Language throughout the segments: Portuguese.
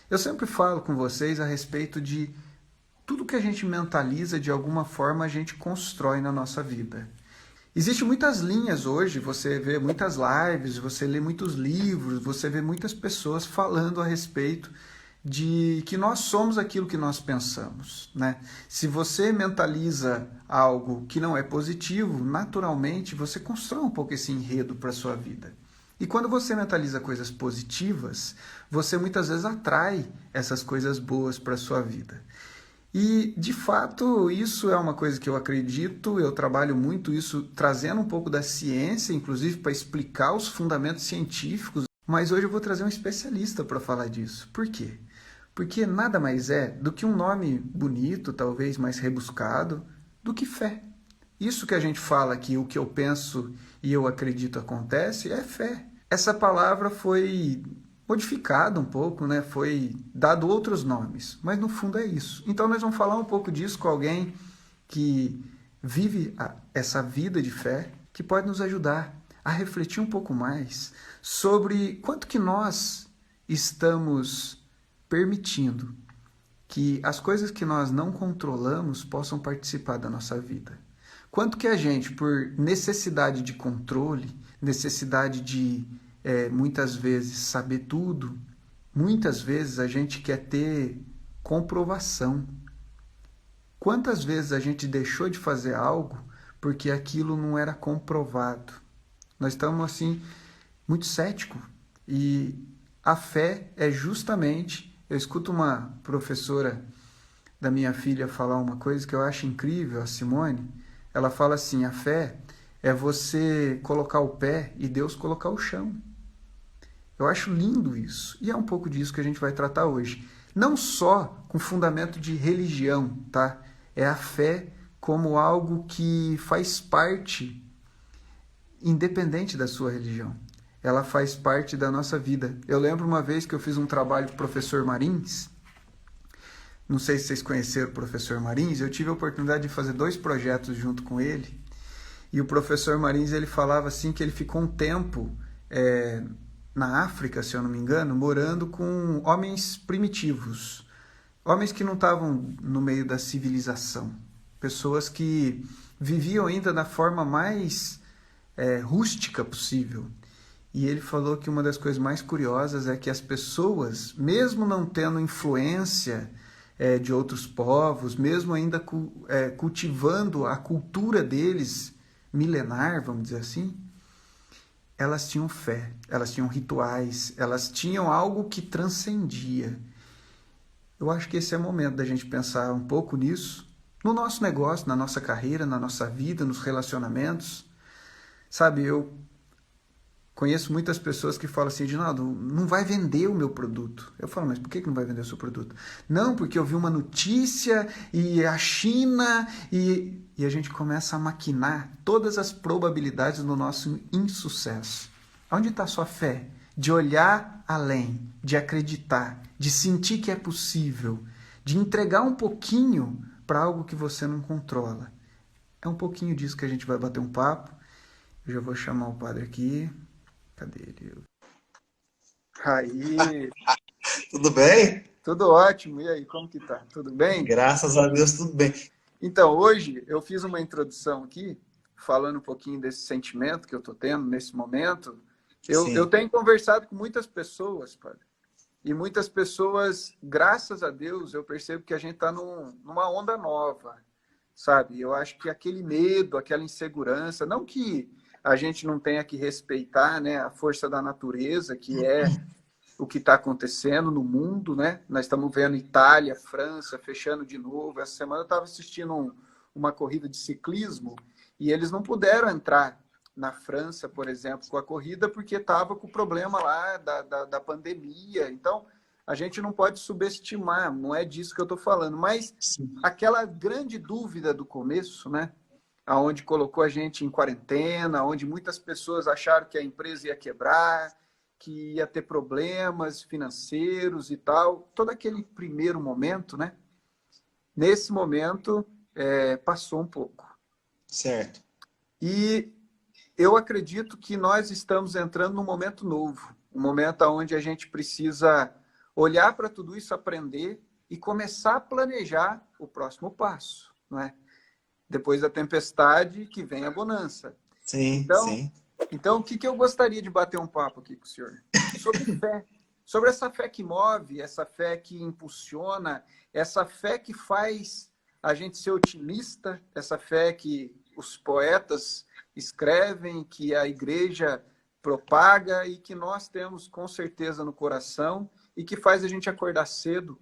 Eu sempre falo com vocês a respeito de tudo que a gente mentaliza, de alguma forma, a gente constrói na nossa vida. Existem muitas linhas hoje, você vê muitas lives, você lê muitos livros, você vê muitas pessoas falando a respeito de que nós somos aquilo que nós pensamos, né? Se você mentaliza algo que não é positivo, naturalmente você constrói um pouco esse enredo para a sua vida. E quando você mentaliza coisas positivas, você muitas vezes atrai essas coisas boas para a sua vida. E, de fato, isso é uma coisa que eu acredito, eu trabalho muito isso, trazendo um pouco da ciência, inclusive para explicar os fundamentos científicos, mas hoje eu vou trazer um especialista para falar disso. Por quê? Porque nada mais é do que um nome bonito, talvez mais rebuscado, do que fé. Isso que a gente fala que o que eu penso e eu acredito acontece é fé. Essa palavra foi modificada um pouco, né? Foi dado outros nomes, mas no fundo é isso. Então nós vamos falar um pouco disso com alguém que vive essa vida de fé, que pode nos ajudar a refletir um pouco mais sobre quanto que nós estamos permitindo que as coisas que nós não controlamos possam participar da nossa vida. Quanto que a gente, por necessidade de controle, necessidade de muitas vezes saber tudo, muitas vezes a gente quer ter comprovação. Quantas vezes a gente deixou de fazer algo porque aquilo não era comprovado? Nós estamos assim muito céticos e a fé é justamente, eu escuto uma professora da minha filha falar uma coisa que eu acho incrível, a Simone. Ela fala assim: a fé é você colocar o pé e Deus colocar o chão. Eu acho lindo isso. E é um pouco disso que a gente vai tratar hoje. Não só com fundamento de religião, tá? É a fé como algo que faz parte, independente da sua religião. Ela faz parte da nossa vida. Eu lembro uma vez que eu fiz um trabalho com o professor Marins. Não sei se vocês conheceram o professor Marins. Eu tive a oportunidade de fazer 2 projetos junto com ele. E o professor Marins, ele falava assim que ele ficou um tempo na África, se eu não me engano, morando com homens primitivos. Homens que não estavam no meio da civilização. Pessoas que viviam ainda da forma mais rústica possível. E ele falou que uma das coisas mais curiosas é que as pessoas, mesmo não tendo influência de outros povos, mesmo ainda cultivando a cultura deles milenar, vamos dizer assim, elas tinham fé, elas tinham rituais, elas tinham algo que transcendia. Eu acho que esse é o momento da gente pensar um pouco nisso, no nosso negócio, na nossa carreira, na nossa vida, nos relacionamentos. Sabe, eu conheço muitas pessoas que falam assim: Edinaldo, não vai vender o meu produto. Eu falo: mas por que não vai vender o seu produto? Não, porque eu vi uma notícia e a China e a gente começa a maquinar todas as probabilidades do nosso insucesso. Onde está a sua fé? De olhar além, de acreditar, de sentir que é possível, de entregar um pouquinho para algo que você não controla. É um pouquinho disso que a gente vai bater um papo. Eu já vou chamar o padre aqui. Cadê ele? Aí, Tudo bem? tudo ótimo. E aí, como que tá? Tudo bem? Graças a Deus, tudo bem. Então, hoje eu fiz uma introdução aqui, falando um pouquinho desse sentimento que eu tô tendo nesse momento. Eu Sim. tenho conversado com muitas pessoas, padre. E muitas pessoas, graças a Deus, eu percebo que a gente está numa onda nova, sabe? Eu acho que aquele medo, aquela insegurança, não que a gente não tenha que respeitar, né, a força da natureza, que é o que está acontecendo no mundo, né? Nós estamos vendo Itália, França fechando de novo. Essa semana eu estava assistindo uma corrida de ciclismo e eles não puderam entrar na França, por exemplo, com a corrida porque estava com o problema lá da pandemia. Então, a gente não pode subestimar, não é disso que eu estou falando, mas Sim. aquela grande dúvida do começo, né? Aonde colocou a gente em quarentena, onde muitas pessoas acharam que a empresa ia quebrar, que ia ter problemas financeiros e tal. Todo aquele primeiro momento, né? Nesse momento, passou um pouco. Certo. E eu acredito que nós estamos entrando num momento novo, um momento onde a gente precisa olhar para tudo isso, aprender e começar a planejar o próximo passo, não é? Depois da tempestade que vem a bonança. Sim, Então, sim. então, o que eu gostaria de bater um papo aqui com o senhor? Sobre fé. Sobre essa fé que move, essa fé que impulsiona, essa fé que faz a gente ser otimista, essa fé que os poetas escrevem, que a igreja propaga e que nós temos com certeza no coração e que faz a gente acordar cedo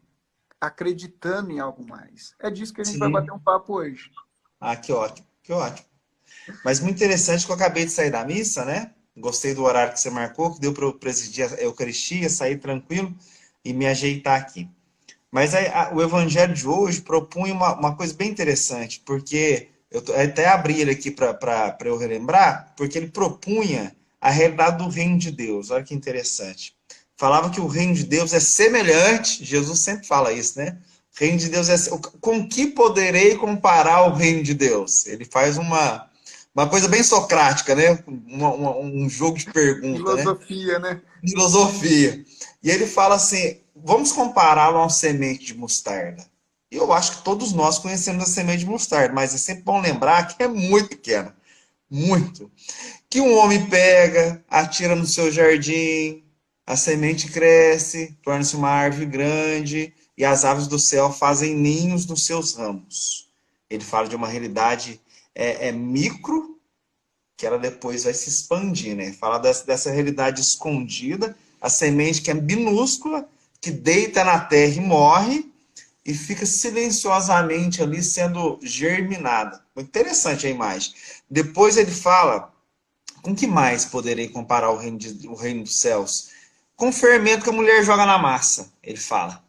acreditando em algo mais. É disso que a gente vai bater Sim. um papo hoje. Ah, que ótimo, que ótimo. Mas muito interessante que eu acabei de sair da missa, né? Gostei do horário que você marcou, que deu para eu presidir a Eucaristia, sair tranquilo e me ajeitar aqui. Mas o Evangelho de hoje propunha uma coisa bem interessante, porque até abri ele aqui para eu relembrar, porque ele propunha a realidade do reino de Deus. Olha que interessante. Falava que o reino de Deus é semelhante, Jesus sempre fala isso, né? O reino de Deus é. Com que poderei comparar o reino de Deus? Ele faz uma coisa bem socrática, né? Um jogo de pergunta, né? Filosofia, né? Filosofia. E ele fala assim: vamos compará-lo a uma semente de mostarda. E eu acho que todos nós conhecemos a semente de mostarda, mas é sempre bom lembrar que é muito pequena. Muito. Que um homem pega, atira no seu jardim, a semente cresce, torna-se uma árvore grande, e as aves do céu fazem ninhos nos seus ramos. Ele fala de uma realidade micro, que ela depois vai se expandir, né? Fala dessa realidade escondida, a semente que é minúscula, que deita na terra e morre, e fica silenciosamente ali sendo germinada. Muito interessante a imagem. Depois ele fala, com que mais poderei comparar o reino dos céus? Com o fermento que a mulher joga na massa, ele fala.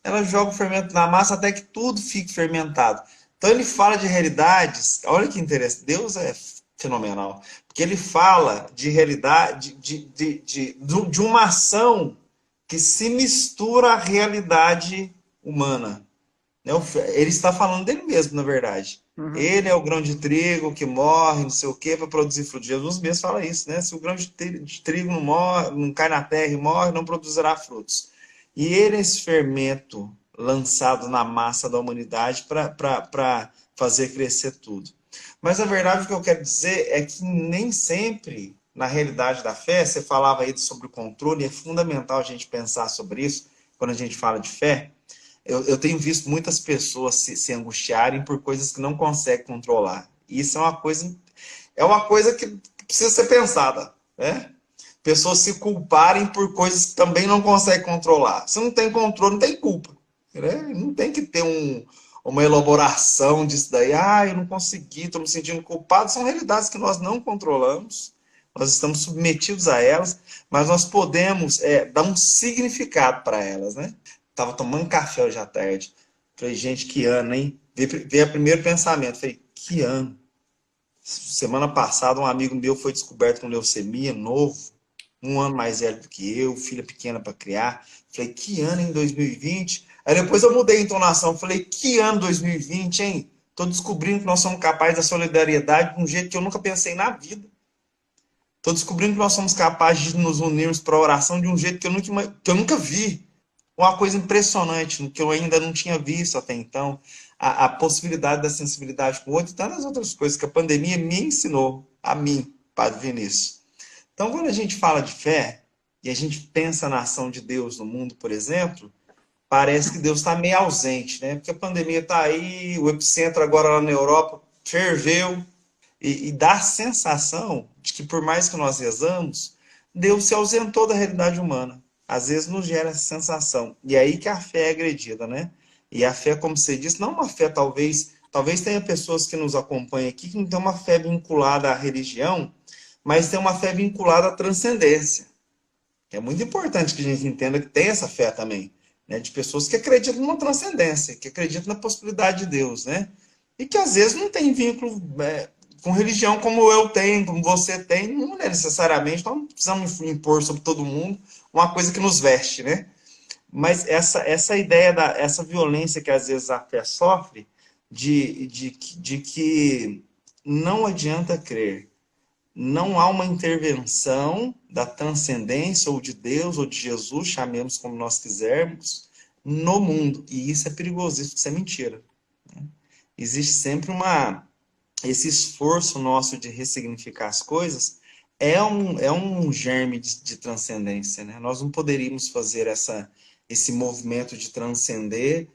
Ela joga o fermento na massa até que tudo fique fermentado. Então ele fala de realidades, olha que interessante, Deus é fenomenal, porque ele fala de realidade, de uma ação que se mistura à realidade humana. Ele está falando dele mesmo, na verdade. Uhum. Ele é o grão de trigo que morre, não sei o quê, para produzir fruto. Jesus mesmo fala isso, né? Se o grão de trigo não morre, não cai na terra e morre, não produzirá frutos. E ele é esse fermento lançado na massa da humanidade para fazer crescer tudo. Mas a verdade, o que eu quero dizer é que nem sempre, na realidade da fé, você falava aí sobre o controle, é fundamental a gente pensar sobre isso quando a gente fala de fé. Eu tenho visto muitas pessoas se angustiarem por coisas que não conseguem controlar. E isso é uma coisa que precisa ser pensada, né? Pessoas se culparem por coisas que também não conseguem controlar. Se não tem controle, não tem culpa, né? Não tem que ter uma elaboração disso daí. Ah, eu não consegui, estou me sentindo culpado. São realidades que nós não controlamos. Nós estamos submetidos a elas, mas nós podemos dar um significado para elas, né? Tava tomando café hoje à tarde. Falei, gente, que ano, hein? Veio o primeiro pensamento. Falei, que ano? Semana passada, um amigo meu foi descoberto com leucemia, novo, um ano mais velho do que eu, filha pequena para criar. Falei, que ano em 2020? Aí depois eu mudei a entonação. Falei, que ano 2020, hein? Tô descobrindo que nós somos capazes da solidariedade de um jeito que eu nunca pensei na vida. Tô descobrindo que nós somos capazes de nos unirmos para a oração de um jeito que eu nunca vi. Uma coisa impressionante, que eu ainda não tinha visto até então, a possibilidade da sensibilidade com o outro e tantas outras coisas que a pandemia me ensinou, a mim, Padre Vinícius. Então, quando a gente fala de fé, e a gente pensa na ação de Deus no mundo, por exemplo, parece que Deus está meio ausente, né? Porque a pandemia está aí, o epicentro agora lá na Europa ferveu, e dá a sensação de que por mais que nós rezamos, Deus se ausentou da realidade humana. Às vezes nos gera essa sensação. E é aí que a fé é agredida, né? E a fé, como você disse, não é uma fé talvez tenha pessoas que nos acompanham aqui que não tem uma fé vinculada à religião, mas tem uma fé vinculada à transcendência. É muito importante que a gente entenda que tem essa fé também, né? De pessoas que acreditam numa transcendência, que acreditam na possibilidade de Deus, né? E que às vezes não tem vínculo com religião como eu tenho, como você tem, não é necessariamente, nós não precisamos impor sobre todo mundo uma coisa que nos veste, né? Mas essa ideia, essa violência que às vezes a fé sofre, de que não adianta crer, não há uma intervenção da transcendência ou de Deus ou de Jesus, chamemos como nós quisermos, no mundo. E isso é perigosíssimo, isso é mentira. Existe sempre esse esforço nosso de ressignificar as coisas, é um germe de transcendência, né? Nós não poderíamos fazer esse movimento de transcender,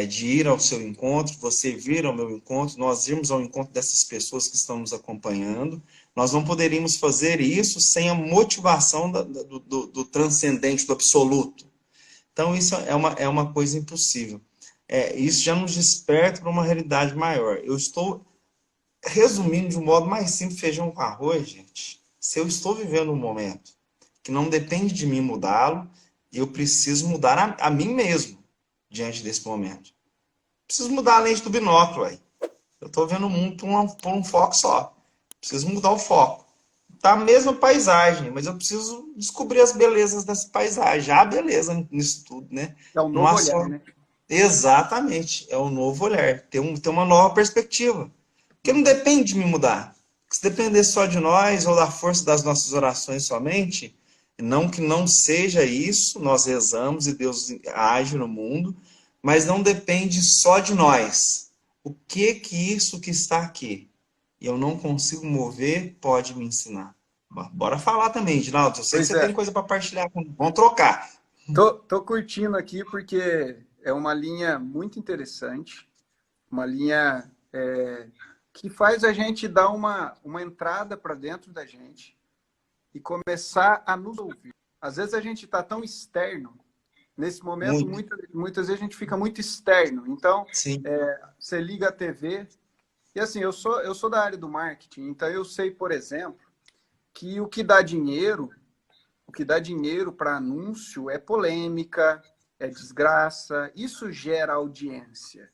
de ir ao seu encontro, você vir ao meu encontro, nós irmos ao encontro dessas pessoas que estão nos acompanhando. Nós não poderíamos fazer isso sem a motivação do transcendente, do absoluto. Então, isso é uma coisa impossível. Isso já nos desperta para uma realidade maior. Eu estou resumindo de um modo mais simples, feijão com arroz, gente. Se eu estou vivendo um momento que não depende de mim mudá-lo, eu preciso mudar a mim mesmo diante desse momento. Preciso mudar a lente do binóculo, aí. Eu estou vendo o mundo por um foco só. Preciso mudar o foco. Tá a mesma paisagem, mas eu preciso descobrir as belezas dessa paisagem. Há beleza nisso tudo, né? É um Não novo há olhar, só... né? Exatamente, é um novo olhar. Tem uma nova perspectiva. Porque não depende de me mudar. Se depender só de nós ou da força das nossas orações somente, não que não seja isso, nós rezamos e Deus age no mundo, mas não depende só de nós. O que isso que está aqui e eu não consigo mover pode me ensinar? Bora falar também, Ginaldo. Eu sei que Pois você tem é. coisa para partilhar comigo. Vamos trocar. Tô curtindo aqui porque é uma linha muito interessante, uma linha que faz a gente dar uma entrada para dentro da gente e começar a nos ouvir. Às vezes a gente está tão externo, nesse momento, Muito. muitas vezes a gente fica muito externo. Então, Sim. você liga a TV, e assim, eu sou da área do marketing, então eu sei, por exemplo, que o que dá dinheiro para anúncio é polêmica, é desgraça, isso gera audiência.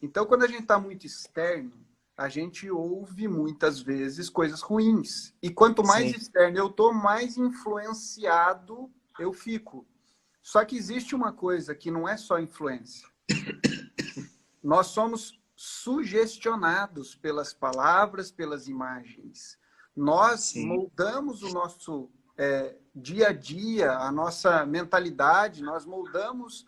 Então, quando a gente está muito externo, a gente ouve muitas vezes coisas ruins. E quanto mais Sim. externo eu estou, mais influenciado eu fico. Só que existe uma coisa que não é só influência. Nós somos sugestionados pelas palavras, pelas imagens. Nós Sim. moldamos o nosso dia a dia, a nossa mentalidade, nós moldamos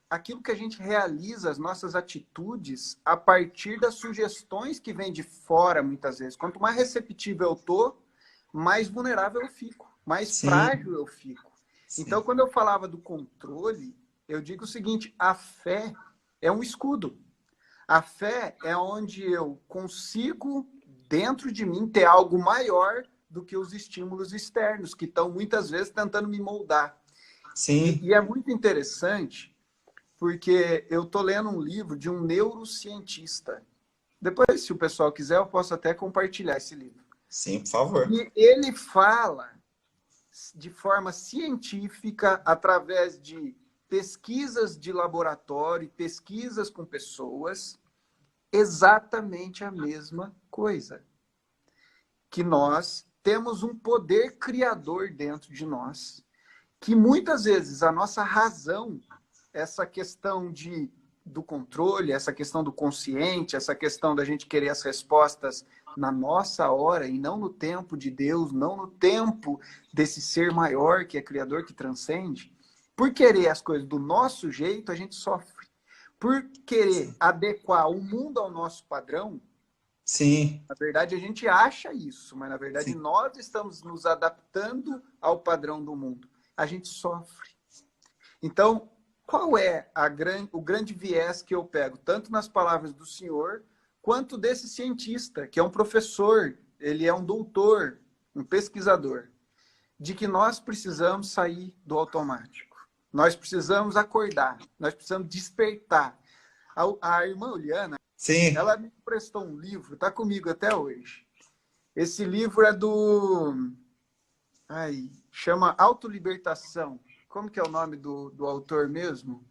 aquilo que a gente realiza, as nossas atitudes, a partir das sugestões que vêm de fora, muitas vezes. Quanto mais receptivo eu estou, mais vulnerável eu fico, mais Sim. frágil eu fico. Então, Sim. quando eu falava do controle, eu digo o seguinte: a fé é um escudo. A fé é onde eu consigo, dentro de mim, ter algo maior do que os estímulos externos, que estão muitas vezes tentando me moldar. Sim. E é muito interessante, porque eu estou lendo um livro de um neurocientista. Depois, se o pessoal quiser, eu posso até compartilhar esse livro. Sim, por favor. E ele fala de forma científica, através de pesquisas de laboratório, pesquisas com pessoas, exatamente a mesma coisa. Que nós temos um poder criador dentro de nós, que muitas vezes a nossa razão, essa questão do controle, essa questão do consciente, essa questão da gente querer as respostas na nossa hora e não no tempo de Deus, não no tempo desse ser maior que é criador, que transcende. Por querer as coisas do nosso jeito, a gente sofre. Por querer adequar o mundo ao nosso padrão, Sim. na verdade a gente acha isso, mas na verdade Sim. nós estamos nos adaptando ao padrão do mundo. A gente sofre. Então, qual é o grande viés que eu pego, tanto nas palavras do senhor, quanto desse cientista, que é um professor, ele é um doutor, um pesquisador, de que nós precisamos sair do automático. Nós precisamos acordar, nós precisamos despertar. A irmã Uliana, Sim. ela me emprestou um livro, está comigo até hoje. Esse livro é chama Autolibertação. Como que é o nome do autor mesmo?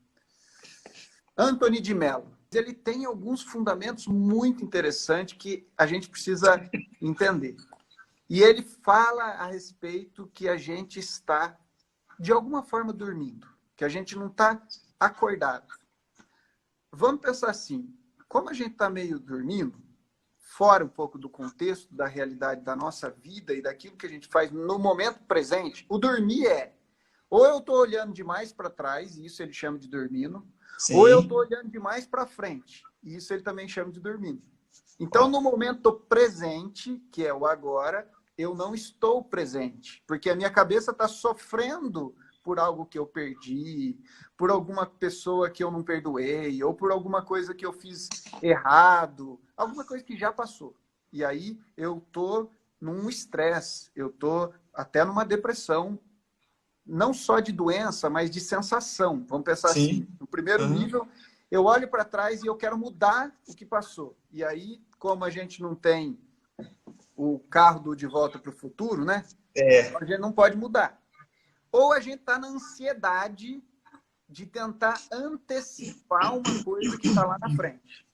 Anthony de Mello. Ele tem alguns fundamentos muito interessantes que a gente precisa entender. E ele fala a respeito que a gente está, de alguma forma, dormindo, que a gente não está acordado. Vamos pensar assim, como a gente está meio dormindo, fora um pouco do contexto, da realidade da nossa vida e daquilo que a gente faz no momento presente, o dormir ou eu estou olhando demais para trás, e isso ele chama de dormindo, ou eu Sim. estou olhando demais para frente, e isso ele também chama de dormindo. Então, no momento presente, que é o agora, eu não estou presente, porque a minha cabeça está sofrendo por algo que eu perdi, por alguma pessoa que eu não perdoei, ou por alguma coisa que eu fiz errado, alguma coisa que já passou. E aí eu tô num estresse, eu tô até numa depressão, não só de doença, mas de sensação. Vamos pensar assim, Sim. no primeiro Uhum. nível, eu olho para trás e eu quero mudar o que passou. E aí, como a gente não tem o carro do De Volta para o Futuro, né? É. A gente não pode mudar. Ou a gente está na ansiedade de tentar antecipar uma coisa que está lá na frente.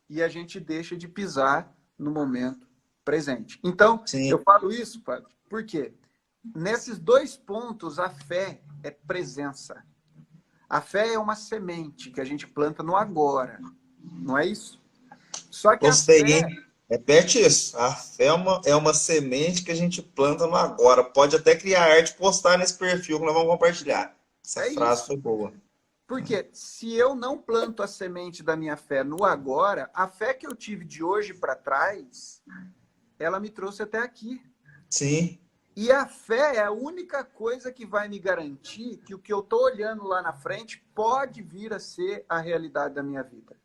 E a gente deixa de pisar no momento presente. Então, Sim. eu falo isso, Fábio, por quê? Nesses dois pontos, a fé é presença. A fé é uma semente que a gente planta no agora, não é isso? Só que a Gostei, fé, hein? Repete isso. A fé é uma semente que a gente planta no agora. Pode até criar arte e postar nesse perfil que nós vamos compartilhar. Essa é frase isso. foi boa. Porque se eu não planto a semente da minha fé no agora, a fé que eu tive de hoje para trás, ela me trouxe até aqui. Sim. E a fé é a única coisa que vai me garantir que o que eu estou olhando lá na frente pode vir a ser a realidade da minha vida.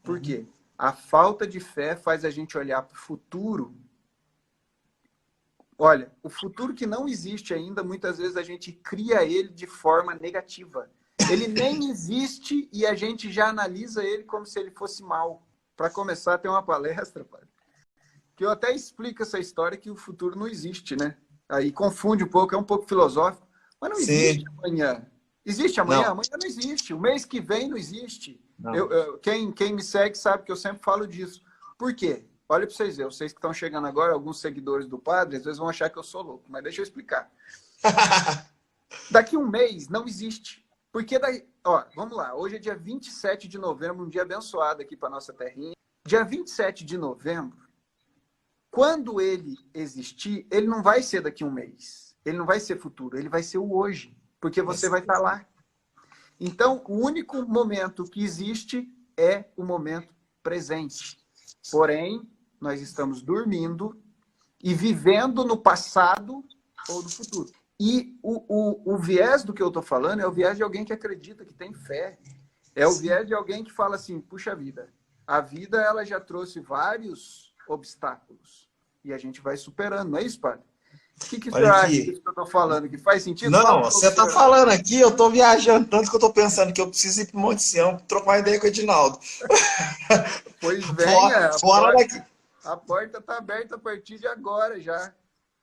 Por quê? A falta de fé faz a gente olhar para o futuro. Olha, o futuro que não existe ainda, muitas vezes a gente cria ele de forma negativa. Ele nem existe e a gente já analisa ele como se ele fosse mal. Para começar, tem uma palestra, pai, que eu até explico essa história que o futuro não existe, né? Aí confunde um pouco, é um pouco filosófico. Mas não existe Sim. amanhã. Existe amanhã? Não. Amanhã não existe. O mês que vem não existe. Não. Quem me segue sabe que eu sempre falo disso. Por quê? Olha para vocês verem. Vocês que estão chegando agora, alguns seguidores do padre, às vezes vão achar que eu sou louco. Mas deixa eu explicar. Daqui um mês não existe. Porque daí, ó, vamos lá. Hoje é dia 27 de novembro, um dia abençoado aqui para nossa terrinha. Dia 27 de novembro, quando ele existir, ele não vai ser daqui um mês. Ele não vai ser futuro, ele vai ser o hoje. Porque você vai estar lá. Então, o único momento que existe é o momento presente. Porém, nós estamos dormindo e vivendo no passado ou no futuro. E o viés do que eu estou falando é o viés de alguém que acredita, que tem fé. É o viés de alguém que fala assim, puxa vida, a vida ela já trouxe vários obstáculos. E a gente vai superando, não é isso, padre? O que você Olha acha aqui. disso que eu estou falando? Que faz sentido? Fala Não, um pouco. você tá falando aqui, eu tô viajando tanto que eu tô pensando que eu preciso ir pro Monte Sião trocar uma ideia com o Edinaldo. Pois venha, Fora daqui. a porta está aberta a partir de agora já.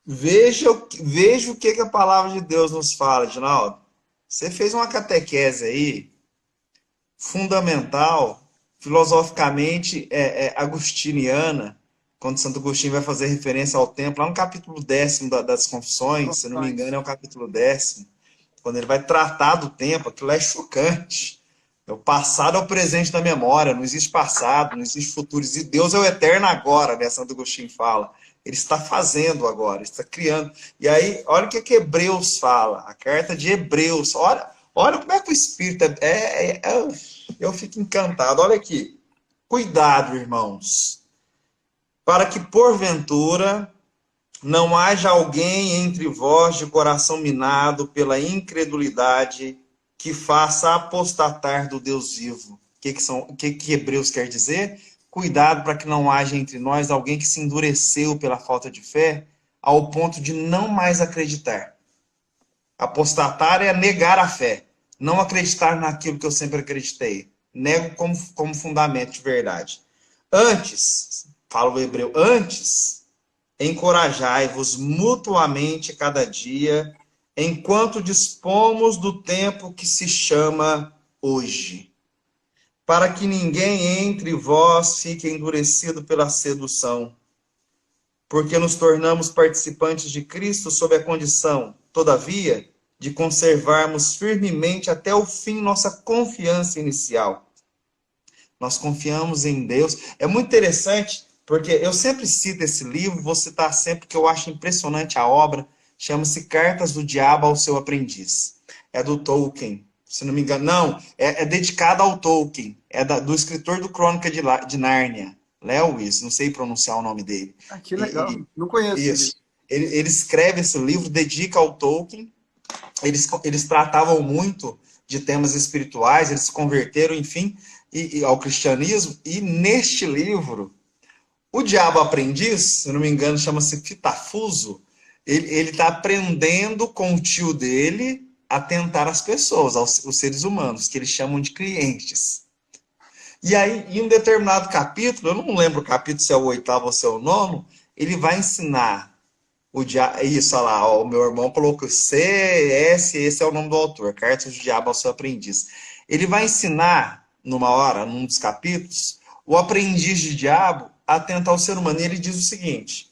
Veja o que a palavra de Deus nos fala, Edinaldo. Você fez uma catequese aí, fundamental, filosoficamente agustiniana, quando Santo Agostinho vai fazer referência ao templo, lá no capítulo 10º das Confissões, se não me engano é o capítulo 10º, quando ele vai tratar do tempo, aquilo é chocante. É o passado é o presente da memória, não existe passado, não existe futuro, e Deus é o eterno agora, né? Santo Agostinho fala. Ele está fazendo agora, ele está criando. E aí, olha o que Hebreus fala, a carta de Hebreus. Olha como é que o Espírito eu fico encantado. Olha aqui. Cuidado, irmãos, para que porventura não haja alguém entre vós de coração minado pela incredulidade que faça apostatar do Deus vivo. O que Hebreus quer dizer? Cuidado para que não haja entre nós alguém que se endureceu pela falta de fé ao ponto de não mais acreditar. Apostatar é negar a fé, não acreditar naquilo que eu sempre acreditei. Nego como fundamento de verdade. Antes, fala o hebreu, antes, encorajai-vos mutuamente cada dia, enquanto dispomos do tempo que se chama hoje, para que ninguém entre vós fique endurecido pela sedução, porque nos tornamos participantes de Cristo sob a condição, todavia, de conservarmos firmemente até o fim nossa confiança inicial. Nós confiamos em Deus. É muito interessante Porque eu sempre cito esse livro, vou citar sempre que eu acho impressionante a obra, chama-se Cartas do Diabo ao Seu Aprendiz. É do Tolkien, se não me engano. Não, é dedicado ao Tolkien, do escritor do Crônica de Nárnia, Lewis, não sei pronunciar o nome dele. Ah, que legal. E, Não conheço esse livro. isso. Ele escreve esse livro, dedica ao Tolkien. Eles tratavam muito de temas espirituais, eles se converteram, enfim, ao cristianismo. E neste livro, o Diabo Aprendiz, se não me engano, chama-se Fitafuso, ele está aprendendo com o tio dele a tentar as pessoas, os seres humanos, que eles chamam de clientes. E aí, em um determinado capítulo, eu não lembro o capítulo se é o oitavo ou se é o nono, ele vai ensinar o diabo. Isso, olha lá, ó, o meu irmão colocou CS, esse é o nome do autor, Cartas do Diabo ao Seu Aprendiz. Ele vai ensinar, numa hora, num dos capítulos, o aprendiz de diabo a tentar o ser humano. E ele diz o seguinte: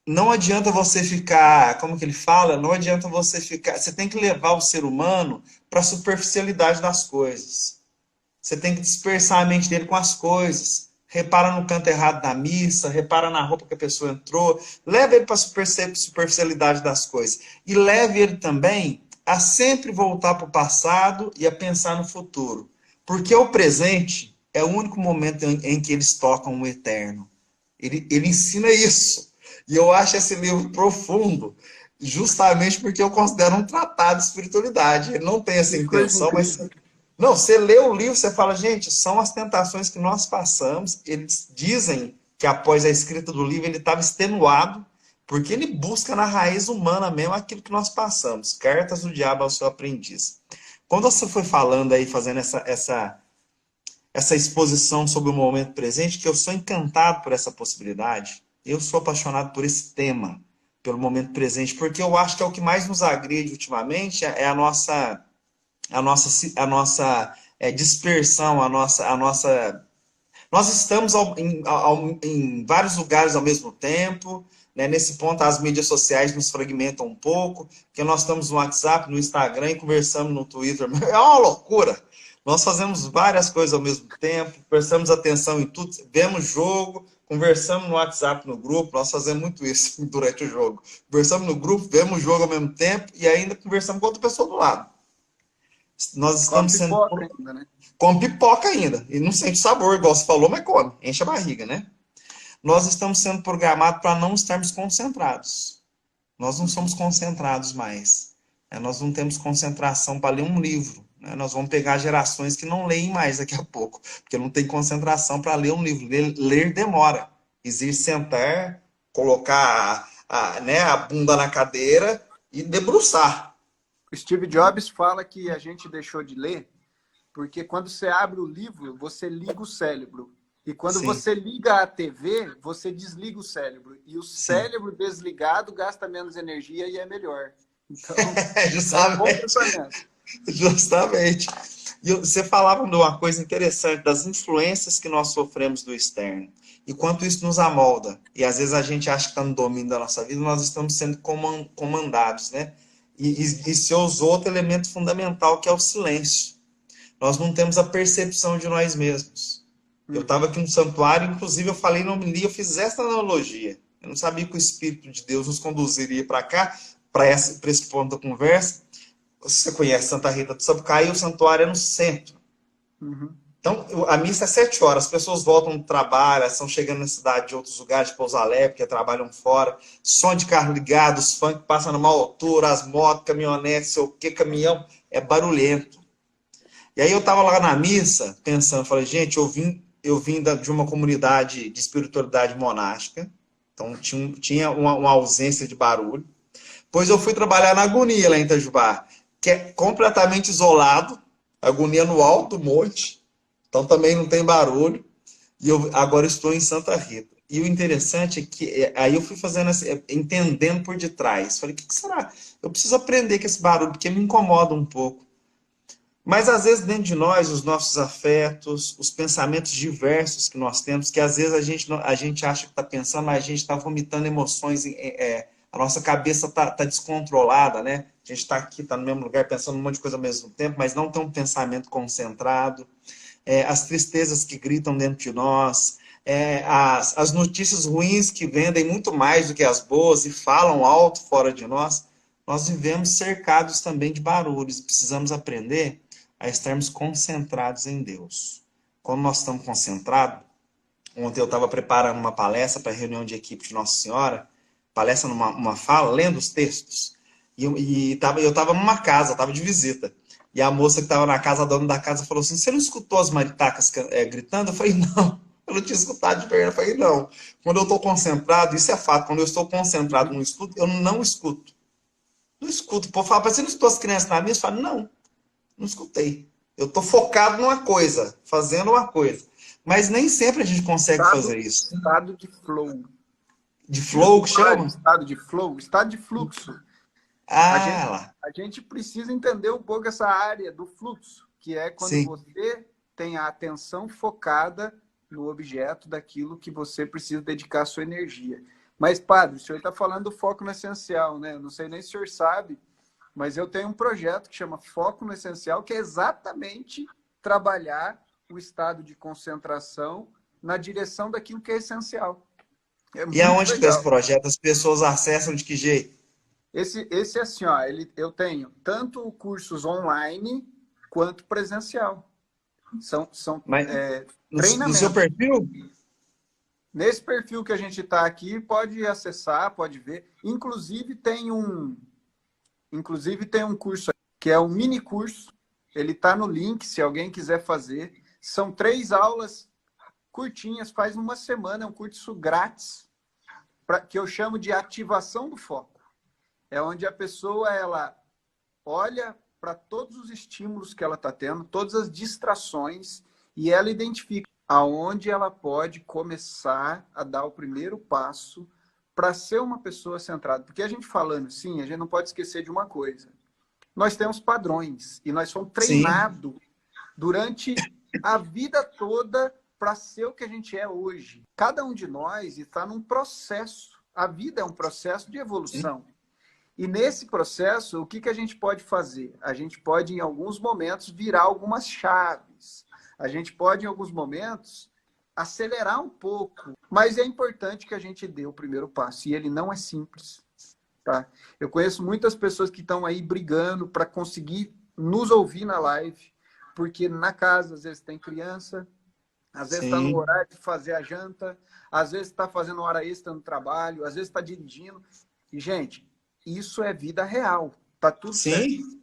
não adianta você ficar, como que ele fala? Não adianta você ficar. Você tem que levar o ser humano para a superficialidade das coisas. Você tem que dispersar a mente dele com as coisas. Repara no canto errado da missa, repara na roupa que a pessoa entrou, leva ele para a superficialidade das coisas. E leve ele também a sempre voltar para o passado e a pensar no futuro. Porque o presente é o único momento em que eles tocam o eterno. Ele ensina isso. E eu acho esse livro profundo, justamente porque eu considero um tratado de espiritualidade. Ele não tem essa Que coisa intenção, mas incrível. não, você lê o livro, você fala, gente, são as tentações que nós passamos. Eles dizem que após a escrita do livro ele estava extenuado, porque ele busca na raiz humana mesmo aquilo que nós passamos. Cartas do Diabo ao Seu Aprendiz. Quando você foi falando aí, fazendo essa exposição sobre o momento presente, que eu sou encantado por essa possibilidade, eu sou apaixonado por esse tema, pelo momento presente, porque eu acho que é o que mais nos agride ultimamente, é a nossa dispersão, nós estamos em vários lugares ao mesmo tempo, né? Nesse ponto as mídias sociais nos fragmentam um pouco, porque nós estamos no WhatsApp, no Instagram e conversamos no Twitter. É uma loucura. Nós fazemos várias coisas ao mesmo tempo, prestamos atenção em tudo, vemos jogo, conversamos no WhatsApp no grupo, nós fazemos muito isso durante o jogo. Conversamos no grupo, vemos o jogo ao mesmo tempo e ainda conversamos com outra pessoa do lado. Nós Com a estamos sendo pipoca ainda, né? com pipoca ainda. E não sente sabor, igual você falou, mas come. Enche a barriga, né? Nós estamos sendo programados para não estarmos concentrados. Nós não somos concentrados mais. Né? Nós não temos concentração para ler um livro. Né? Nós vamos pegar gerações que não leem mais daqui a pouco, porque não tem concentração para ler um livro. Ler demora. Existe sentar, colocar né, a bunda na cadeira e debruçar. O Steve Jobs fala que a gente deixou de ler porque quando você abre o livro, você liga o cérebro. E quando Sim, você liga a TV, você desliga o cérebro. E o sim. cérebro desligado gasta menos energia e é melhor. Então, é um bom Justamente. pensamento. Justamente. E você falava de uma coisa interessante, das influências que nós sofremos do externo. E quanto isso nos amolda. E às vezes a gente acha que está no domínio da nossa vida, nós estamos sendo comandados, né? E se usou outro elemento fundamental, que é o silêncio. Nós não temos a percepção de nós mesmos. Eu estava Uhum. aqui no santuário, inclusive eu falei na homilia, eu fiz essa analogia. Eu não sabia que o Espírito de Deus nos conduziria para cá, para esse ponto da conversa. Você conhece Santa Rita do Sapucaí, o santuário é no centro. Uhum. Então, a missa é 7 horas, as pessoas voltam do trabalho, estão chegando na cidade de outros lugares, de Pouso Alegre, porque trabalham fora, som de carro ligado, os funk passam numa altura, as motos, caminhonetes, sei o que, caminhão, é barulhento. E aí eu estava lá na missa, pensando, falei, gente, eu vim de uma comunidade de espiritualidade monástica, então tinha uma ausência de barulho. Pois eu fui trabalhar na Agonia, lá em Itajubá, que é completamente isolado, Agonia no alto do monte, então também não tem barulho, e eu agora estou em Santa Rita. E o interessante é que aí eu fui fazendo entendendo por detrás. Falei, o que será? Eu preciso aprender com esse barulho, porque me incomoda um pouco. Mas às vezes dentro de nós, os nossos afetos, os pensamentos diversos que nós temos, que às vezes a gente acha que está pensando, mas a gente está vomitando emoções, a nossa cabeça está descontrolada, né? A gente está aqui, está no mesmo lugar, pensando um monte de coisa ao mesmo tempo, mas não tem um pensamento concentrado. As tristezas que gritam dentro de nós, as notícias ruins que vendem muito mais do que as boas e falam alto fora de nós, nós vivemos cercados também de barulhos. Precisamos aprender a estarmos concentrados em Deus. Quando nós estamos concentrados, ontem eu estava preparando uma palestra para a reunião de equipe de Nossa Senhora, palestra numa fala, lendo os textos, eu estava numa casa, estava de visita. E a moça que estava na casa, a dona da casa, falou assim: você não escutou as maritacas gritando? Eu falei: não, eu não tinha escutado de verdade. Eu falei: não. Quando eu estou concentrado, isso é fato, quando eu estou concentrado no estudo, eu não escuto. Não escuto. O povo fala: mas você não escutou as crianças na missa? Eu falo: não, não escutei. Eu estou focado numa coisa, fazendo uma coisa. Mas nem sempre a gente consegue fazer isso. Estado de flow. De flow que chama? Estado de flow, estado de fluxo. Ah, A gente precisa entender um pouco essa área do fluxo, que é quando sim. você tem a atenção focada no objeto daquilo que você precisa dedicar a sua energia. Mas, padre, o senhor está falando do foco no essencial, né? Eu não sei nem se o senhor sabe, mas eu tenho um projeto que chama Foco no Essencial, que é exatamente trabalhar o estado de concentração na direção daquilo que é essencial. É E muito aonde que está esse legal. projeto? As pessoas acessam de que jeito? Esse assim, ó, eu tenho tanto cursos online quanto presencial. São Mas no seu treinamentos. perfil? Nesse perfil que a gente está aqui, pode acessar, pode ver. Inclusive tem um curso que é um mini curso. Ele está no link, se alguém quiser fazer. São 3 aulas curtinhas, faz uma semana, é um curso grátis, que eu chamo de ativação do foco. É onde a pessoa ela olha para todos os estímulos que ela está tendo, todas as distrações, e ela identifica aonde ela pode começar a dar o primeiro passo para ser uma pessoa centrada. Porque a gente falando assim, a gente não pode esquecer de uma coisa. Nós temos padrões e nós somos Sim, treinados durante a vida toda para ser o que a gente é hoje. Cada um de nós está num processo. A vida é um processo de sim. evolução. E nesse processo, o que a gente pode fazer? A gente pode, em alguns momentos, virar algumas chaves. A gente pode, em alguns momentos, acelerar um pouco. Mas é importante que a gente dê o primeiro passo. E ele não é simples. Tá? Eu conheço muitas pessoas que estão aí brigando para conseguir nos ouvir na live, porque na casa, às vezes, tem criança, às vezes está no Sim, horário de fazer a janta, às vezes está fazendo hora extra no trabalho, às vezes está dirigindo. E, gente, isso é vida real. Tá tudo certo. sim.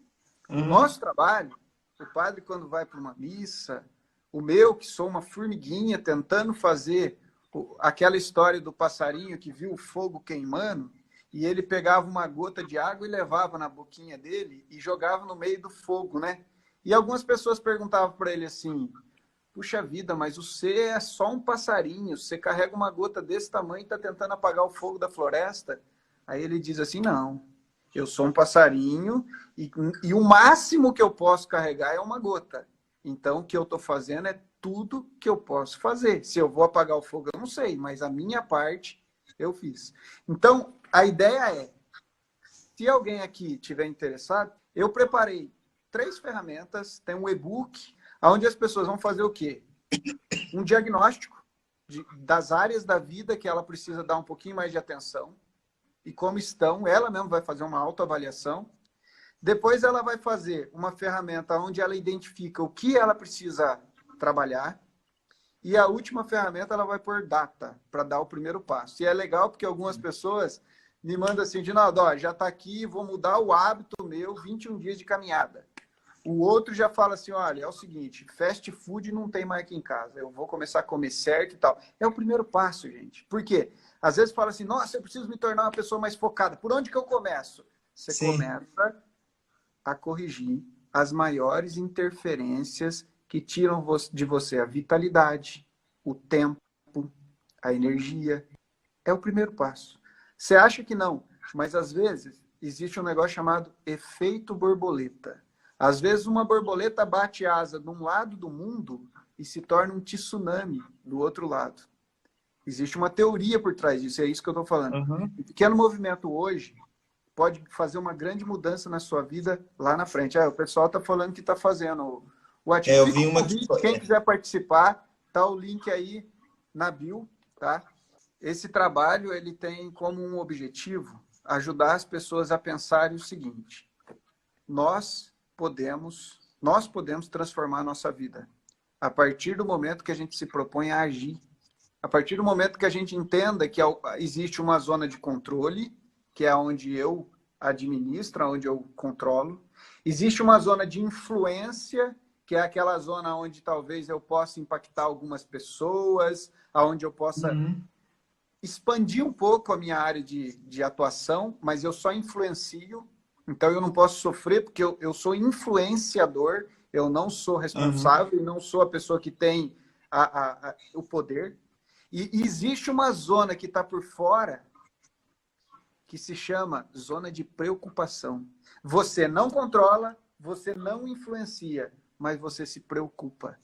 O Uhum. nosso trabalho, o padre quando vai para uma missa, o meu, que sou uma formiguinha tentando fazer aquela história do passarinho que viu o fogo queimando, e ele pegava uma gota de água e levava na boquinha dele e jogava no meio do fogo, né? E algumas pessoas perguntavam para ele assim: puxa vida, mas você é só um passarinho, você carrega uma gota desse tamanho e está tentando apagar o fogo da floresta? Aí ele diz assim: não, eu sou um passarinho e o máximo que eu posso carregar é uma gota. Então, o que eu estou fazendo é tudo que eu posso fazer. Se eu vou apagar o fogo, eu não sei, mas a minha parte eu fiz. Então, a ideia é, se alguém aqui tiver interessado, eu preparei 3 ferramentas, tem um e-book, onde as pessoas vão fazer o quê? Um diagnóstico das áreas da vida que ela precisa dar um pouquinho mais de atenção e como estão. Ela mesma vai fazer uma autoavaliação. Depois ela vai fazer uma ferramenta onde ela identifica o que ela precisa trabalhar. E a última ferramenta ela vai pôr data para dar o primeiro passo. E é legal porque algumas pessoas me mandam assim, Ginaldo, ó, já está aqui, vou mudar o hábito meu, 21 dias de caminhada. O outro já fala assim, olha, é o seguinte, fast food não tem mais aqui em casa, eu vou começar a comer certo e tal. É o primeiro passo, gente. Por quê? Às vezes fala assim, nossa, eu preciso me tornar uma pessoa mais focada. Por onde que eu começo? Você Sim. começa a corrigir as maiores interferências que tiram de você a vitalidade, o tempo, a energia. É o primeiro passo. Você acha que não, mas às vezes existe um negócio chamado efeito borboleta. Às vezes uma borboleta bate asa de um lado do mundo e se torna um tsunami do outro lado. Existe uma teoria por trás disso, é isso que eu estou falando. Uhum. Um pequeno movimento hoje pode fazer uma grande mudança na sua vida lá na frente. O pessoal está falando que está fazendo o ativo. Eu Fica vi o uma que. convite, quem quiser participar, tá o link aí na bio, tá? Esse trabalho ele tem como um objetivo ajudar as pessoas a pensarem o seguinte: nós podemos transformar a nossa vida a partir do momento que a gente se propõe a agir, a partir do momento que a gente entenda que existe uma zona de controle, que é onde eu administro, onde eu controlo. Existe uma zona de influência, que é aquela zona onde talvez eu possa impactar algumas pessoas, onde eu possa expandir um pouco a minha área de atuação, mas eu só influencio, então eu não posso sofrer, porque eu sou influenciador, eu não sou responsável, não sou a pessoa que tem o poder. E existe uma zona que está por fora, que se chama zona de preocupação. Você não controla, você não influencia, mas você se preocupa.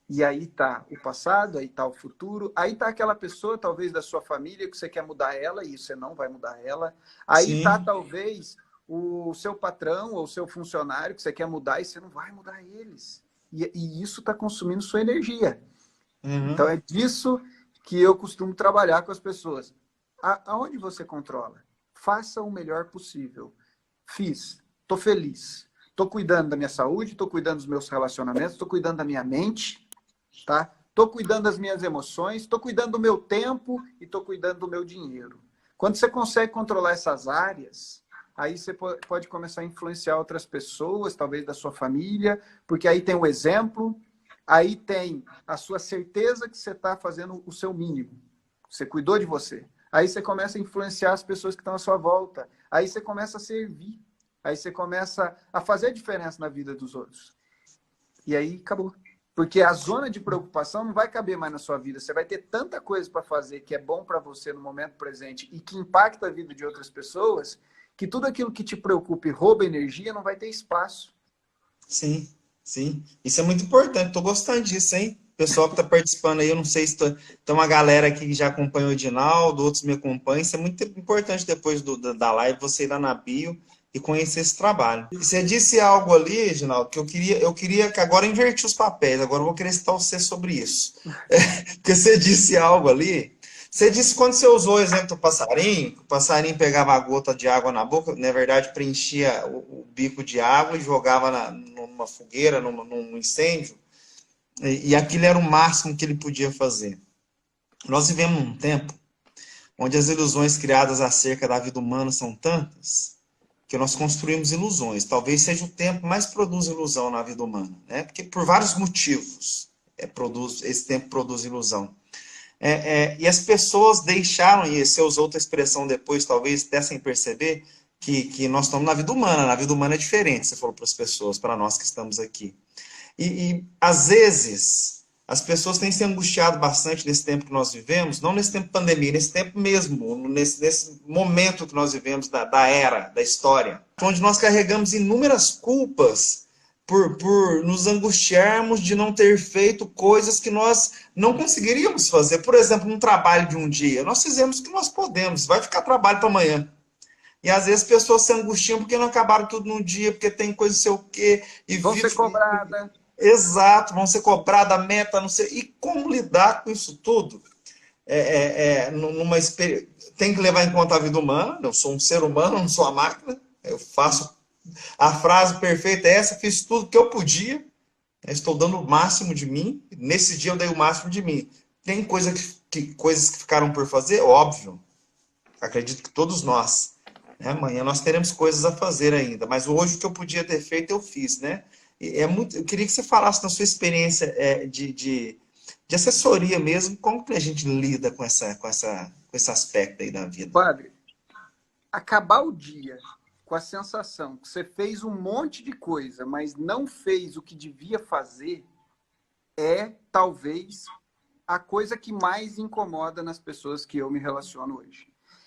E aí está o passado, aí está o futuro, aí está aquela pessoa, talvez da sua família, que você quer mudar ela e você não vai mudar ela. Aí está, talvez, o seu patrão ou o seu funcionário, que você quer mudar e você não vai mudar eles. E isso está consumindo sua energia. Então é disso que eu costumo trabalhar com as pessoas. Aonde você controla? Faça o melhor possível. Fiz, estou feliz. Estou cuidando da minha saúde, estou cuidando dos meus relacionamentos, estou cuidando da minha mente, tá? Estou cuidando das minhas emoções, estou cuidando do meu tempo e estou cuidando do meu dinheiro. Quando você consegue controlar essas áreas, aí você pode começar a influenciar outras pessoas, talvez da sua família, porque aí tem o exemplo, aí tem a sua certeza que você está fazendo o seu mínimo. Você cuidou de você. Aí você começa a influenciar as pessoas que estão à sua volta. Aí você começa a servir. Aí você começa a fazer a diferença na vida dos outros. E aí acabou. Porque a zona de preocupação não vai caber mais na sua vida. Você vai ter tanta coisa para fazer que é bom para você no momento presente e que impacta a vida de outras pessoas, que tudo aquilo que te preocupa e rouba energia não vai ter espaço. Sim, sim. Isso é muito importante. Estou gostando disso, hein? O pessoal que está participando aí, eu não sei se tem uma galera aqui que já acompanha o Edinaldo, outros me acompanham. Isso é muito importante depois da live, você ir lá na bio e conhecer esse trabalho. Você disse algo ali, Edinaldo, que eu queria que agora eu inverti os papéis, agora eu vou querer citar você sobre isso. Porque você disse algo ali. Você disse quando você usou o exemplo do passarinho, que o passarinho pegava a gota de água na boca, na verdade preenchia o bico de água e jogava numa fogueira, num incêndio, e aquilo era o máximo que ele podia fazer. Nós vivemos num tempo onde as ilusões criadas acerca da vida humana são tantas que nós construímos ilusões. Talvez seja o tempo que mais produz ilusão na vida humana, né? Porque por vários motivos esse tempo produz ilusão. E as pessoas deixaram, e você usou outra expressão depois, talvez até sem perceber, que nós estamos na vida humana. Na vida humana é diferente, você falou para as pessoas, para nós que estamos aqui. E às vezes, as pessoas têm se angustiado bastante nesse tempo que nós vivemos, não nesse tempo de pandemia, nesse tempo mesmo, nesse momento que nós vivemos da era, da história, onde nós carregamos inúmeras culpas por nos angustiarmos de não ter feito coisas que nós não conseguiríamos fazer. Por exemplo, um trabalho de um dia. Nós fizemos o que nós podemos, vai ficar trabalho para amanhã. E às vezes pessoas se angustiam porque não acabaram tudo num dia, porque tem coisa não sei o quê. E vão ser cobradas. Exato, vão ser cobradas, meta, não sei. E como lidar com isso tudo? Tem que levar em conta a vida humana. Eu sou um ser humano, não sou uma máquina. Eu faço. A frase perfeita é essa: fiz tudo que eu podia, estou dando o máximo de mim. Nesse dia eu dei o máximo de mim. Tem coisas que ficaram por fazer? Óbvio. Acredito que todos nós. Amanhã nós teremos coisas a fazer ainda, mas hoje o que eu podia ter feito eu fiz, né? Eu queria que você falasse na sua experiência de assessoria mesmo, como que a gente lida com esse aspecto aí da vida. Padre, acabar o dia com a sensação que você fez um monte de coisa, mas não fez o que devia fazer, é talvez a coisa que mais incomoda nas pessoas que eu me relaciono hoje.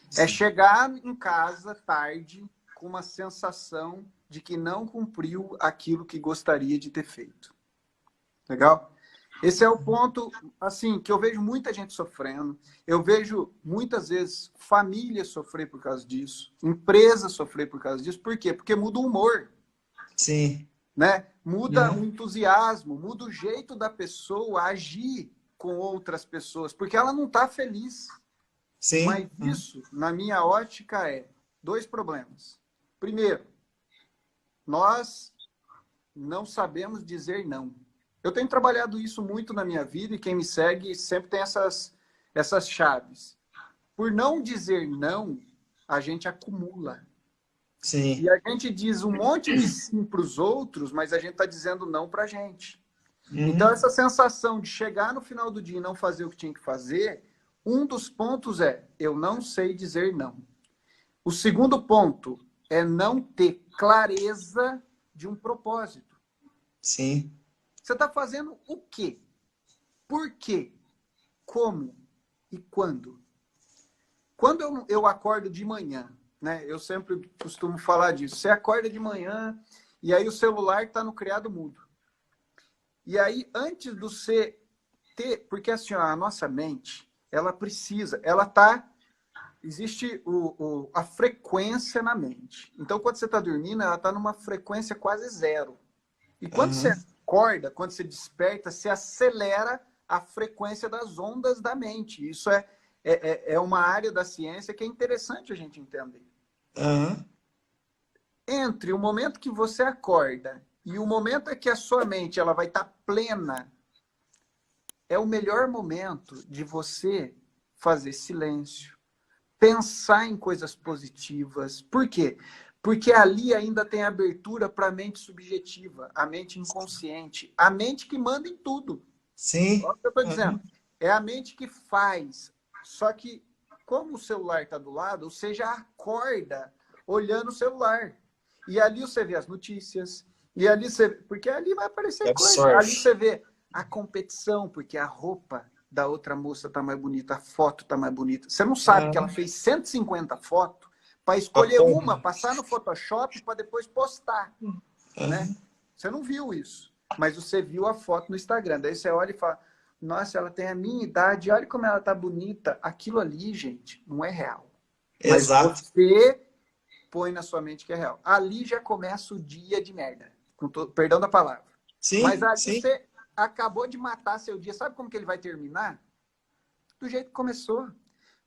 Sim. É chegar em casa tarde com uma sensação de que não cumpriu aquilo que gostaria de ter feito. Legal? Esse é o ponto, assim, que eu vejo muita gente sofrendo. Eu vejo, muitas vezes, famílias sofrer por causa disso. Empresas sofrer por causa disso. Por quê? Porque muda o humor. Sim. Né? Muda o entusiasmo, muda o jeito da pessoa agir com outras pessoas, porque ela não está feliz. Sim. Mas isso, na minha ótica, é dois problemas. Primeiro, nós não sabemos dizer não. Eu tenho trabalhado isso muito na minha vida e quem me segue sempre tem essas chaves. Por não dizer não, a gente acumula. Sim. E a gente diz um monte de sim para os outros, mas a gente está dizendo não para a gente. Então, essa sensação de chegar no final do dia e não fazer o que tinha que fazer, um dos pontos é, eu não sei dizer não. O segundo ponto é não ter clareza de um propósito. Sim. Você está fazendo o quê? Por quê? Como? E quando? Quando eu acordo de manhã, né? Eu sempre costumo falar disso. Você acorda de manhã e aí o celular está no criado mudo. E aí, antes de você ter... Porque assim, ó, a nossa mente, ela precisa... Ela está... Existe a frequência na mente. Então, quando você está dormindo, ela está numa frequência quase zero. E quando você acorda, quando você desperta, você acelera a frequência das ondas da mente. Isso é uma área da ciência que é interessante a gente entender. Entre o momento que você acorda e o momento em que a sua mente ela vai estar plena, é o melhor momento de você fazer silêncio, pensar em coisas positivas. Por quê? Porque ali ainda tem abertura para a mente subjetiva, a mente inconsciente, a mente que manda em tudo. Sim. Olha o que eu estou dizendo. É a mente que faz. Só que, como o celular está do lado, você já acorda olhando o celular. E ali você vê as notícias. E ali você... Porque ali vai aparecer coisa. Ali você vê a competição, porque a roupa da outra moça está mais bonita, a foto está mais bonita. Você não sabe que ela fez 150 fotos para escolher uma, passar no Photoshop para depois postar. Né? Você não viu isso. Mas você viu a foto no Instagram. Daí você olha e fala, nossa, ela tem a minha idade, olha como ela tá bonita. Aquilo ali, gente, não é real. Exato. Mas você põe na sua mente que é real. Ali já começa o dia de merda. Perdão da palavra. Sim, mas ali sim. você acabou de matar seu dia. Sabe como que ele vai terminar? Do jeito que começou.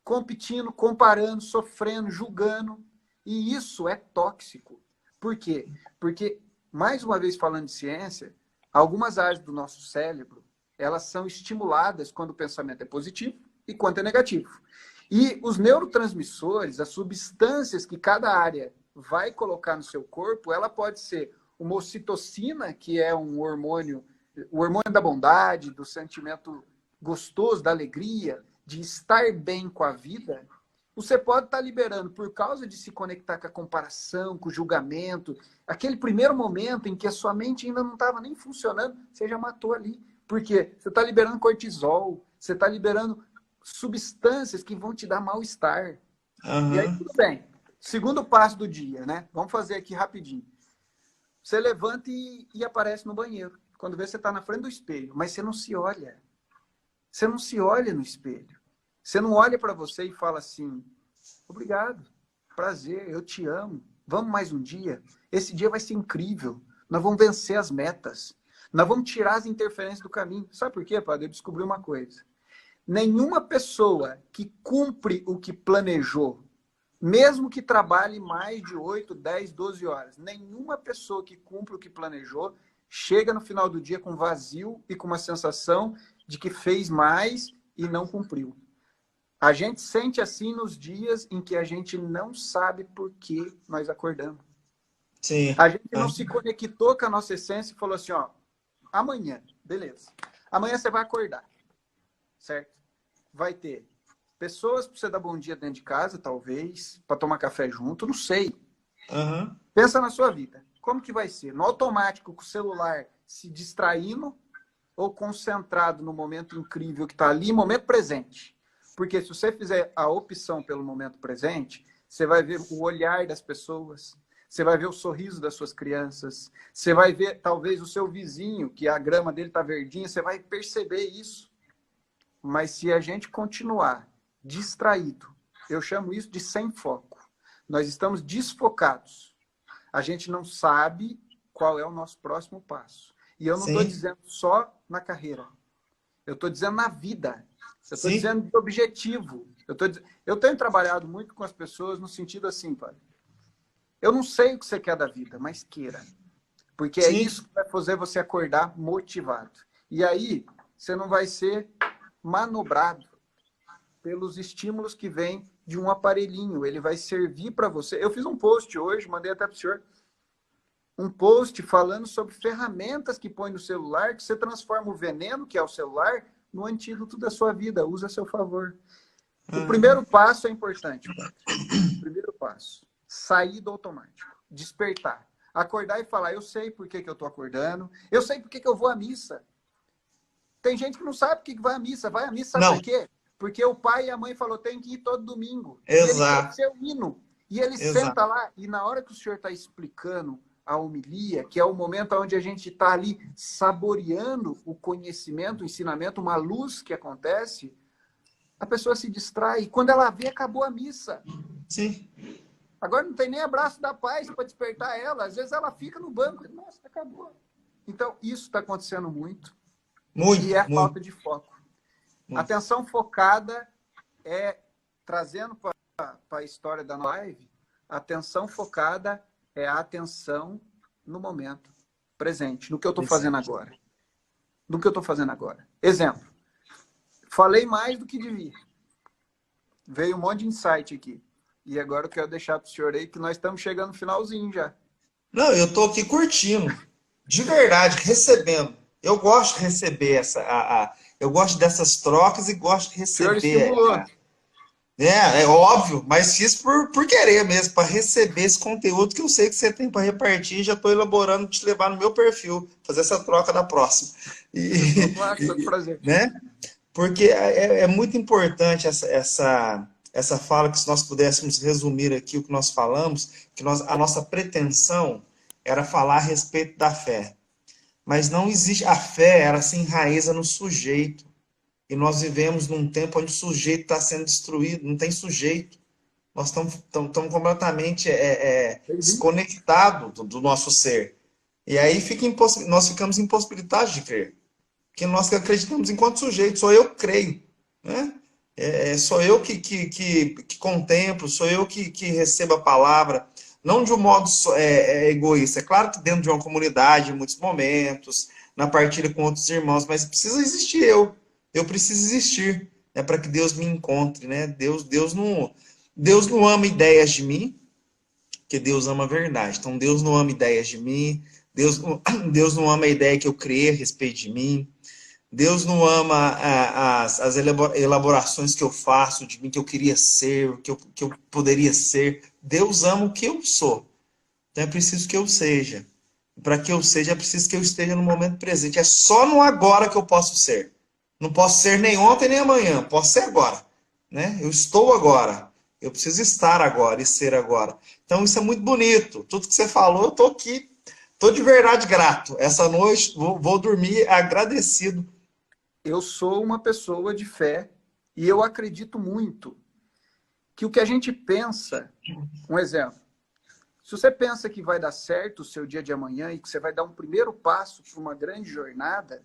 Competindo, comparando, sofrendo, julgando. E isso é tóxico. Por quê? Porque, mais uma vez falando de ciência, algumas áreas do nosso cérebro, elas são estimuladas quando o pensamento é positivo e quando é negativo. E os neurotransmissores, as substâncias que cada área vai colocar no seu corpo, ela pode ser uma ocitocina, que é um hormônio, o hormônio da bondade, do sentimento gostoso, da alegria, de estar bem com a vida. Você pode estar liberando por causa de se conectar com a comparação, com o julgamento. Aquele primeiro momento em que a sua mente ainda não estava nem funcionando, você já matou ali. Por quê? Você está liberando cortisol, você está liberando substâncias que vão te dar mal-estar. E aí, tudo bem. Segundo passo do dia, né? Vamos fazer aqui rapidinho. Você levanta e aparece no banheiro. Quando vê, você está na frente do espelho. Mas você não se olha. Você não se olha no espelho. Você não olha para você e fala assim, obrigado, prazer, eu te amo. Vamos mais um dia? Esse dia vai ser incrível. Nós vamos vencer as metas. Nós vamos tirar as interferências do caminho. Sabe por quê, padre? Eu descobri uma coisa. Nenhuma pessoa que cumpre o que planejou, mesmo que trabalhe mais de 8, 10, 12 horas, nenhuma pessoa que cumpre o que planejou chega no final do dia com vazio e com uma sensação de que fez mais e não cumpriu. A gente sente assim nos dias em que a gente não sabe por que nós acordamos. Sim. A gente não se conectou com a nossa essência e falou assim, ó, amanhã, beleza. Amanhã você vai acordar, certo? Vai ter pessoas para você dar bom dia dentro de casa, talvez, para tomar café junto, não sei. Pensa na sua vida. Como que vai ser? No automático, com o celular se distraindo ou concentrado no momento incrível que está ali, momento presente? Porque se você fizer a opção pelo momento presente, você vai ver o olhar das pessoas, você vai ver o sorriso das suas crianças, você vai ver talvez o seu vizinho, que a grama dele está verdinha, você vai perceber isso. Mas se a gente continuar distraído, eu chamo isso de sem foco. Nós estamos desfocados. A gente não sabe qual é o nosso próximo passo. E eu não estou dizendo só na carreira. Eu estou dizendo na vida. Eu estou Sim, dizendo de objetivo. Eu tenho trabalhado muito com as pessoas no sentido assim, pai. Eu não sei o que você quer da vida, mas queira. Porque é sim. isso que vai fazer você acordar motivado. E aí, você não vai ser manobrado pelos estímulos que vêm de um aparelhinho. Ele vai servir para você. Eu fiz um post hoje, mandei até para o senhor, um post falando sobre ferramentas que põe no celular, que você transforma o veneno, que é o celular, no antídoto da sua vida. Usa a seu favor. O Aham. primeiro passo é importante, padre. Primeiro passo. Sair do automático. Despertar. Acordar e falar, eu sei por que eu estou acordando, eu sei por que eu vou à missa. Tem gente que não sabe por que vai à missa. Vai à missa, sabe Não, por quê? Porque o pai e a mãe falou, tem que ir todo domingo. E ele quer exato, ser o hino. E ele exato. senta lá, e na hora que o senhor está explicando a homilia, que é o momento onde a gente está ali saboreando o conhecimento, o ensinamento, uma luz que acontece, a pessoa se distrai. E quando ela vê, acabou a missa. Sim, Agora não tem nem abraço da paz para despertar ela. Às vezes ela fica no banco. Nossa, acabou. Então, isso está acontecendo muito. E muito, é a muito, falta de foco. muito. Atenção focada é, trazendo para a história da live, atenção focada é a atenção no momento presente, no que eu estou fazendo Presente. agora. No que eu estou fazendo agora. Exemplo, falei mais do que devia. Veio um monte de insight aqui. E agora eu quero deixar para o senhor aí que nós estamos chegando no finalzinho já. Não, eu tô aqui curtindo, de verdade, recebendo. Eu gosto de receber eu gosto dessas trocas e gosto de O senhor receber. estimulou. É óbvio, mas fiz por querer mesmo, para receber esse conteúdo que eu sei que você tem para repartir e já estou elaborando te levar no meu perfil, fazer essa troca da próxima. Fechou? Claro, todo prazer. Né? Porque é muito importante essa fala, que se nós pudéssemos resumir aqui o que nós falamos, que a nossa pretensão era falar a respeito da fé. Mas não existe, a fé, ela se enraiza no sujeito. E nós vivemos num tempo onde o sujeito está sendo destruído, não tem sujeito. Nós estamos completamente desconectados do nosso ser. E aí nós ficamos impossibilitados de crer. Porque nós acreditamos enquanto sujeito, sou eu que creio. Né? Sou eu que contemplo, sou eu que recebo a palavra. Não de um modo egoísta. É claro que dentro de uma comunidade, em muitos momentos, na partilha com outros irmãos, mas precisa existir eu. Eu preciso existir, né, para que Deus me encontre. Né? Deus não ama ideias de mim, porque Deus ama a verdade. Então, Deus não ama ideias de mim, Deus não ama a ideia que eu criei a respeito de mim, Deus não ama as elaborações que eu faço de mim, que eu queria ser, que eu poderia ser. Deus ama o que eu sou. Então é preciso que eu seja. Para que eu seja, é preciso que eu esteja no momento presente. É só no agora que eu posso ser. Não posso ser nem ontem nem amanhã. Posso ser agora. Né? Eu estou agora. Eu preciso estar agora e ser agora. Então isso é muito bonito. Tudo que você falou, eu estou aqui. Estou de verdade grato. Essa noite vou dormir agradecido. Eu sou uma pessoa de fé e eu acredito muito que o que a gente pensa, um exemplo, se você pensa que vai dar certo o seu dia de amanhã e que você vai dar um primeiro passo para uma grande jornada,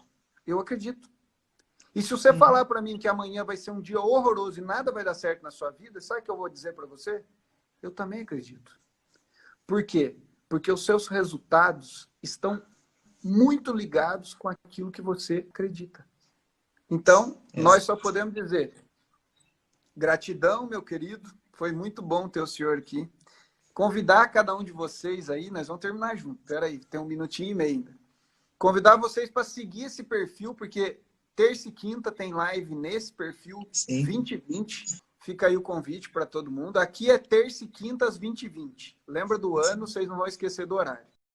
eu acredito. E se você falar para mim que amanhã vai ser um dia horroroso e nada vai dar certo na sua vida, sabe o que eu vou dizer para você? Eu também acredito. Por quê? Porque os seus resultados estão muito ligados com aquilo que você acredita. Então, nós só podemos dizer gratidão, meu querido. Foi muito bom ter o senhor aqui. Convidar cada um de vocês aí, nós vamos terminar junto. Espera aí, tem 1 minutinho e meio ainda. Convidar vocês para seguir esse perfil, porque terça e quinta tem live nesse perfil Sim. 2020. Fica aí o convite para todo mundo. Aqui é terça e quinta às 20h20. Lembra do ano, vocês não vão esquecer do horário.